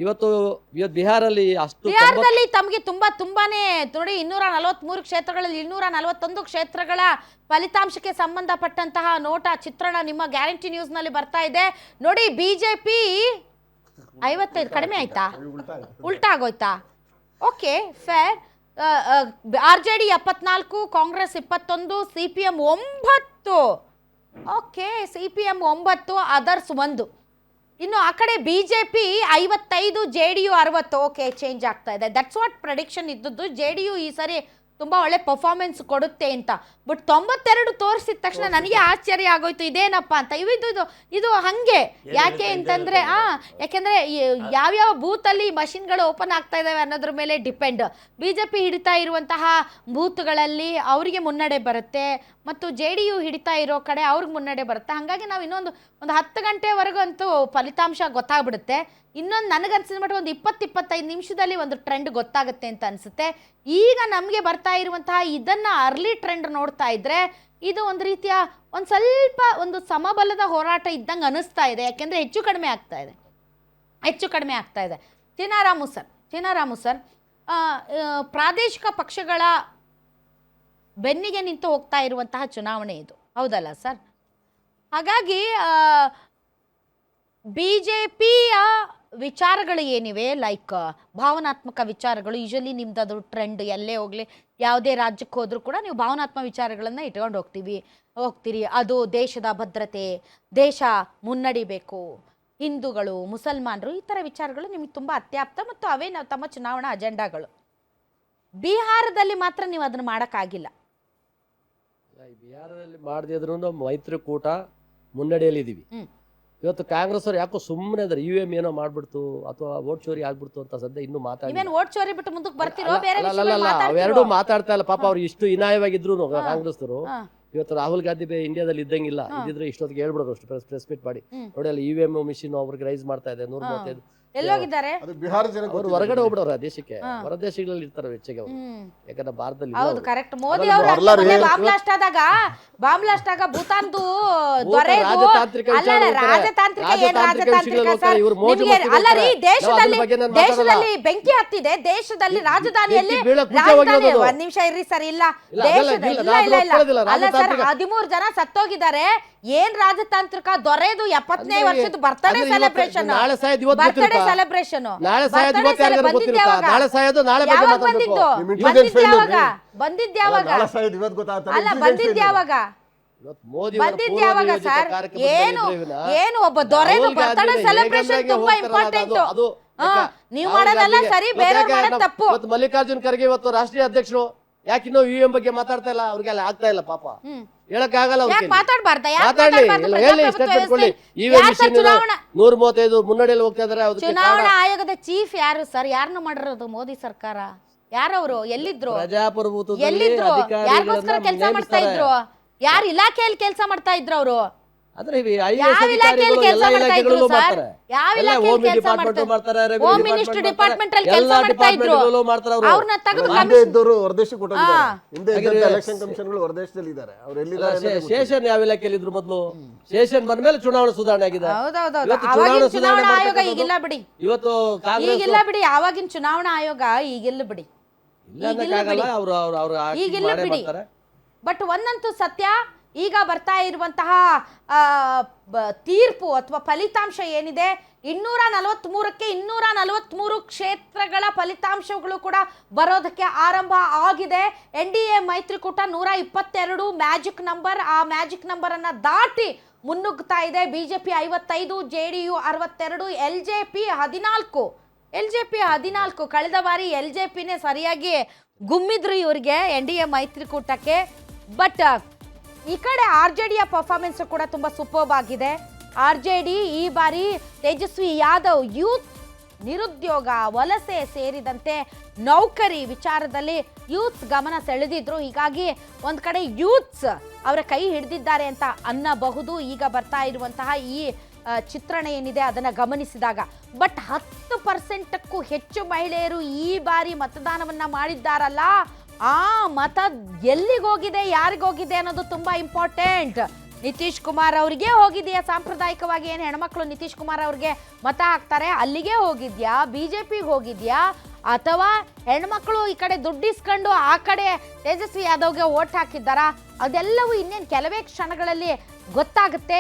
ಇವತ್ತು ಬಿಹಾರಲ್ಲಿ ಬಿಹಾರದಲ್ಲಿ ತಮಗೆ ತುಂಬಾನೇ ನೋಡಿ 243 ಕ್ಷೇತ್ರಗಳಲ್ಲಿ 241 ಕ್ಷೇತ್ರಗಳ ಫಲಿತಾಂಶಕ್ಕೆ ಸಂಬಂಧಪಟ್ಟಂತಹ ನೋಟ ಚಿತ್ರಣ ನಿಮ್ಮ ಗ್ಯಾರಂಟಿ ನ್ಯೂಸ್ ನಲ್ಲಿ ಬರ್ತಾ ಇದೆ ನೋಡಿ. ಬಿಜೆಪಿ 55 ಕಡಿಮೆ ಆಯ್ತಾ, ಉಲ್ಟಾ ಆಗೋಯ್ತಾ? Okay, fair. RJD 74, Congress 21, CPM 9. Okay, CPM 9, others 1. ಇನ್ನು ಆ ಕಡೆ ಬಿಜೆಪಿ 55, JDU 60. ಓಕೆ, ಚೇಂಜ್ ಆಗ್ತಾ ಇದೆ. ದಟ್ಸ್ ವಾಟ್ ಪ್ರೆಡಿಕ್ಷನ್ ಇದ್ದದ್ದು. JDU ಈ ಸರಿ ತುಂಬಾ ಒಳ್ಳೆ ಪರ್ಫಾರ್ಮೆನ್ಸ್ ಕೊಡುತ್ತೆ ಅಂತ. ಬಟ್ 92 ತೋರಿಸಿದ ತಕ್ಷಣ ನನಗೆ ಆಶ್ಚರ್ಯ ಆಗೋಯ್ತು, ಇದೇನಪ್ಪ ಅಂತ. ಇದು ಹಂಗೆ ಯಾಕೆ ಅಂತಂದ್ರೆ ಯಾಕೆಂದ್ರೆ ಯಾವ್ಯಾವ ಬೂತಲ್ಲಿ ಮಷಿನ್ಗಳು ಓಪನ್ ಆಗ್ತಾ ಇದಾವೆ ಅನ್ನೋದ್ರ ಮೇಲೆ ಡಿಪೆಂಡ್. ಬಿಜೆಪಿ ಹಿಡಿತಾ ಇರುವಂತಹ ಬೂತ್ಗಳಲ್ಲಿ ಅವರಿಗೆ ಮುನ್ನಡೆ ಬರುತ್ತೆ, ಮತ್ತು JDU ಹಿಡಿತಾ ಇರೋ ಕಡೆ ಅವ್ರಿಗೆ ಮುನ್ನಡೆ ಬರುತ್ತೆ. ಹಾಗಾಗಿ ನಾವು ಇನ್ನೊಂದು 10 ಗಂಟೆವರೆಗೂ ಅಂತೂ ಫಲಿತಾಂಶ ಗೊತ್ತಾಗ್ಬಿಡುತ್ತೆ. ಇನ್ನೊಂದು ನನಗನ್ಸಿದ ಮಟ್ಟ ಒಂದು 20-25 ನಿಮಿಷದಲ್ಲಿ ಒಂದು ಟ್ರೆಂಡ್ ಗೊತ್ತಾಗುತ್ತೆ ಅಂತ ಅನಿಸುತ್ತೆ. ಈಗ ನಮಗೆ ಬರ್ತಾ ಇರುವಂತಹ ಇದನ್ನು ಅರ್ಲಿ ಟ್ರೆಂಡ್ ನೋಡ್ತಾ ಇದ್ರೆ ಇದು ಒಂದು ರೀತಿಯ ಒಂದು ಸಮಬಲದ ಹೋರಾಟ ಇದ್ದಂಗೆ ಅನಿಸ್ತಾ ಇದೆ. ಯಾಕೆಂದರೆ ಹೆಚ್ಚು ಕಡಿಮೆ ಆಗ್ತಾ ಇದೆ. ಚಿನಾರಾಮು ಸರ್, ಪ್ರಾದೇಶಿಕ ಪಕ್ಷಗಳ ಬೆನ್ನಿಗೆ ನಿಂತು ಹೋಗ್ತಾ ಇರುವಂತಹ ಚುನಾವಣೆ ಇದು, ಹೌದಲ್ಲ ಸರ್? ಹಾಗಾಗಿ BJPಯ ವಿಚಾರಗಳು ಏನಿವೆ, ಲೈಕ್ ಭಾವನಾತ್ಮಕ ವಿಚಾರಗಳು, ಯೂಶಲಿ ನಿಮ್ದು ಅದು ಟ್ರೆಂಡ್. ಎಲ್ಲೇ ಹೋಗಲಿ, ಯಾವುದೇ ರಾಜ್ಯಕ್ಕೆ ಹೋದರೂ ಕೂಡ ನೀವು ಭಾವನಾತ್ಮಕ ವಿಚಾರಗಳನ್ನು ಇಟ್ಕೊಂಡು ಹೋಗ್ತೀರಿ. ಅದು ದೇಶದ ಭದ್ರತೆ, ದೇಶ ಮುನ್ನಡಿಬೇಕು, ಹಿಂದೂಗಳು, ಮುಸಲ್ಮಾನರು, ಈ ಥರ ವಿಚಾರಗಳು ನಿಮಗೆ ತುಂಬ ಅತ್ಯಾಪ್ತ, ಮತ್ತು ಅವೇ ನಾವು ತಮ್ಮ ಚುನಾವಣಾ ಅಜೆಂಡಾಗಳು. ಬಿಹಾರದಲ್ಲಿ ಮಾತ್ರ ನೀವು ಅದನ್ನು ಮಾಡೋಕ್ಕಾಗಿಲ್ಲ. ಬಿಹಾರದಲ್ಲಿ ಮಾಡದಿದ್ರು ಮೈತ್ರಿಕೂಟ ಮುನ್ನಡೆಯಲ್ಲಿದ್ದೀವಿ. ಇವತ್ತು ಕಾಂಗ್ರೆಸ್ ಅವ್ರು ಯಾಕೋ ಸುಮ್ಮನೆ ಇದ್ದಾರೆ, UM ಏನೋ ಮಾಡ್ಬಿಡ್ತು ಅಥವಾ ವೋಟ್ ಚೋರಿ ಆಗ್ಬಿಡ್ತು ಅಂತ ಸದ್ಯ ಇನ್ನೂ ಅವೆರಡು ಮಾತಾಡ್ತಾ ಇಲ್ಲ. ಪಾಪ ಅವ್ರು ಇಷ್ಟು ಇನಾಯವಾಗಿದ್ರು ಕಾಂಗ್ರೆಸ್ನವರು. ಇವತ್ತು ರಾಹುಲ್ ಗಾಂಧಿ ಇಂಡಿಯಾದಲ್ಲಿ ಇದ್ದಂಗಿಲ್ಲ, ಇದ್ದಿದ್ರೆ ಇಷ್ಟೊತ್ತಿಗೆ ಹೇಳ್ಬಿಡೋರು ಅಷ್ಟು ಪ್ರೆಸ್ ಮೀಟ್ ಮಾಡಿ. ನೋಡಿ ಅಲ್ಲಿ UM ಮಿಷಿನ್ ಅವ್ರಿಗೆ ರೈಸ್ ಮಾಡ್ತಾ ಇದೆ 135. ಎಲ್ಲೋಗಿದ್ದಾರೆ ಅವರು ಹೊರಗಡೆ ಹೋಗ್ಬಿಡೋರು, ದೇಶಕ್ಕೆ ಹೊರ ದೇಶಗಳಲ್ಲಿ ಇರ್ತಾರೆ ಹೆಚ್ಚಿಗೆ ಅವರು. ಯಾಕಂದ್ರೆ ಭಾರತದಲ್ಲಿ ಹೌದು, ಕರೆಕ್ಟ್. ಮೋದಿ ಅವರು ಬಾಂಬ್ ಬ್ಲಾಸ್ಟ್ ಆಗ ಭೂತಾನ್ದು ರಾಜತಾಂತ್ರಿಕ ದೇಶದಲ್ಲಿ ಬೆಂಕಿ ಹತ್ತಿದೆ, ದೇಶದಲ್ಲಿ ರಾಜಧಾನಿಯಲ್ಲಿ ಒಂದ್ ನಿಮಿಷ ಇರ್ರಿ ಸರ್, ಇಲ್ಲ ಅಲ್ಲ ಸರ್, 13 ಜನ ಸತ್ತೋಗಿದ್ದಾರೆ. ಏನ್ ರಾಜತಾಂತ್ರಿಕ ದೊರೆದು 70ನೇ ವರ್ಷದ ಬರ್ತಡೇ ಸೆಲೆಬ್ರೇಷನ್ ಬಂದಿದ್ಯಾವಾಗ ಸರ್? ಏನು ಒಬ್ಬ ದೊರೆದು ಬರ್ತಡೇ ಸೆಲೆಬ್ರೇಷನ್ ತುಂಬಾ ಇಂಪಾರ್ಟೆಂಟ್. ನೀವು ಮಾಡೋದಲ್ಲ ಸರಿ, ಬೇರೆ ಮಾಡೋದು ತಪ್ಪು. ಮಲ್ಲಿಕಾರ್ಜುನ್ ಖರ್ಗೆ ಇವತ್ತು ರಾಷ್ಟ್ರೀಯ ಅಧ್ಯಕ್ಷರು, ಯಾಕಿನ್ನೂ UM ಬಗ್ಗೆ ಮಾತಾಡ್ತಾ ಇಲ್ಲ? ಅವ್ರಿಗೆಲ್ಲ ಆಗ್ತಾ ಇಲ್ಲ ಪಾಪ, ಹೇಳಕ್ಕಾಗಲ್ಲ. 135 ಮುನ್ನಡೆಯಲ್ಲಿ ಹೋಗ್ತಾ ಇದಾರೆ. ಚುನಾವಣಾ ಆಯೋಗದ ಚೀಫ್ ಯಾರು ಸರ್? ಯಾರನ್ನು ಮಾಡಿರೋದು ಮೋದಿ ಸರ್ಕಾರ? ಯಾರವರು? ಎಲ್ಲಿದ್ರು? ಯಾರಿಗೋಸ್ಕರ ಕೆಲಸ ಮಾಡ್ತಾ ಇದ್ರು? ಯಾರ ಇಲಾಖೆಯಲ್ಲಿ ಕೆಲಸ ಮಾಡ್ತಾ ಇದ್ರು ಅವರು? ಶೇಷನ್ ಯಾವ ಇಲಾಖೆಯಲ್ಲಿ ಮೊದಲು? ಶೇಷನ್ ಬಂದ್ಮೇಲೆ ಚುನಾವಣಾ ಸುಧಾರಣೆ ಆಗಿದೆ. ಚುನಾವಣಾ ಆಯೋಗ ಈಗಿಲ್ಲ ಬಿಡಿ, ಈಗಿಲ್ಲ ಬಿಡಿ. ಆವಾಗಿನ ಚುನಾವಣಾ ಆಯೋಗ ಈಗಿಲ್ಲ ಬಿಡಿ, ಈಗಿಲ್ಲ ಬಿಡಿ. ಬಟ್ ಒಂದಂತೂ ಸತ್ಯ, ಈಗ ಬರ್ತಾ ಇರುವಂತಹ ತೀರ್ಪು ಅಥವಾ ಫಲಿತಾಂಶ ಏನಿದೆ, 243ಕ್ಕೆ 243 ಕ್ಷೇತ್ರಗಳ ಫಲಿತಾಂಶಗಳು ಕೂಡ ಬರೋದಕ್ಕೆ ಆರಂಭ ಆಗಿದೆ. NDA ಮೈತ್ರಿಕೂಟ 122 ಮ್ಯಾಜಿಕ್ ನಂಬರ್, ಆ ಮ್ಯಾಜಿಕ್ ನಂಬರ್ ಅನ್ನ ದಾಟಿ ಮುನ್ನುಗ್ತಾ ಇದೆ. BJP 55, JDU 62, LJP 14. ಕಳೆದ ಬಾರಿ LJPನೇ ಸರಿಯಾಗಿ ಗುಮ್ಮಿದ್ರು ಇವರಿಗೆ, NDA ಮೈತ್ರಿಕೂಟಕ್ಕೆ. ಬಟ್ ಈ ಕಡೆ RJDಯ ಪರ್ಫಾರ್ಮೆನ್ಸ್ ಕೂಡ ತುಂಬ ಸೂಪರ್ಬ್ ಆಗಿದೆ. RJD ಈ ಬಾರಿ ತೇಜಸ್ವಿ ಯಾದವ್ ಯೂತ್, ನಿರುದ್ಯೋಗ, ವಲಸೆ ಸೇರಿದಂತೆ ನೌಕರಿ ವಿಚಾರದಲ್ಲಿ ಯೂತ್ಸ್ ಗಮನ ಸೆಳೆದಿದ್ರು. ಹೀಗಾಗಿ ಒಂದು ಕಡೆ ಯೂತ್ಸ್ ಅವರ ಕೈ ಹಿಡಿದಿದ್ದಾರೆ ಅಂತ ಅನ್ನಬಹುದು ಈಗ ಬರ್ತಾ ಇರುವಂತಹ ಈ ಚಿತ್ರಣ ಏನಿದೆ ಅದನ್ನು ಗಮನಿಸಿದಾಗ. ಬಟ್ 10%ಕ್ಕೂ ಹೆಚ್ಚು ಮಹಿಳೆಯರು ಈ ಬಾರಿ ಮತದಾನವನ್ನ ಮಾಡಿದ್ದಾರಲ್ಲ, ಆ ಮತ ಎಲ್ಲಿಗೋಗಿದೆ, ಯಾರಿಗೋಗಿದೆ ಅನ್ನೋದು ತುಂಬಾ ಇಂಪಾರ್ಟೆಂಟ್. ನಿತೀಶ್ ಕುಮಾರ್ ಅವ್ರಿಗೆ ಹೋಗಿದ್ಯಾ? ಸಾಂಪ್ರದಾಯಿಕವಾಗಿ ಏನು ಹೆಣ್ಮಕ್ಳು ನಿತೀಶ್ ಕುಮಾರ್ ಅವ್ರಿಗೆ ಮತ ಹಾಕ್ತಾರೆ, ಅಲ್ಲಿಗೆ ಹೋಗಿದ್ಯಾ? ಬಿಜೆಪಿಗೆ ಹೋಗಿದ್ಯಾ? ಅಥವಾ ಹೆಣ್ಮಕ್ಳು ಈ ಕಡೆ ದುಡ್ಡಿಸ್ಕೊಂಡು ಆ ಕಡೆ ತೇಜಸ್ವಿ ಯಾದವ್ಗೆ ಓಟ್ ಹಾಕಿದ್ದಾರಾ? ಅದೆಲ್ಲವೂ ಇನ್ನೇನು ಕೆಲವೇ ಕ್ಷಣಗಳಲ್ಲಿ ಗೊತ್ತಾಗುತ್ತೆ.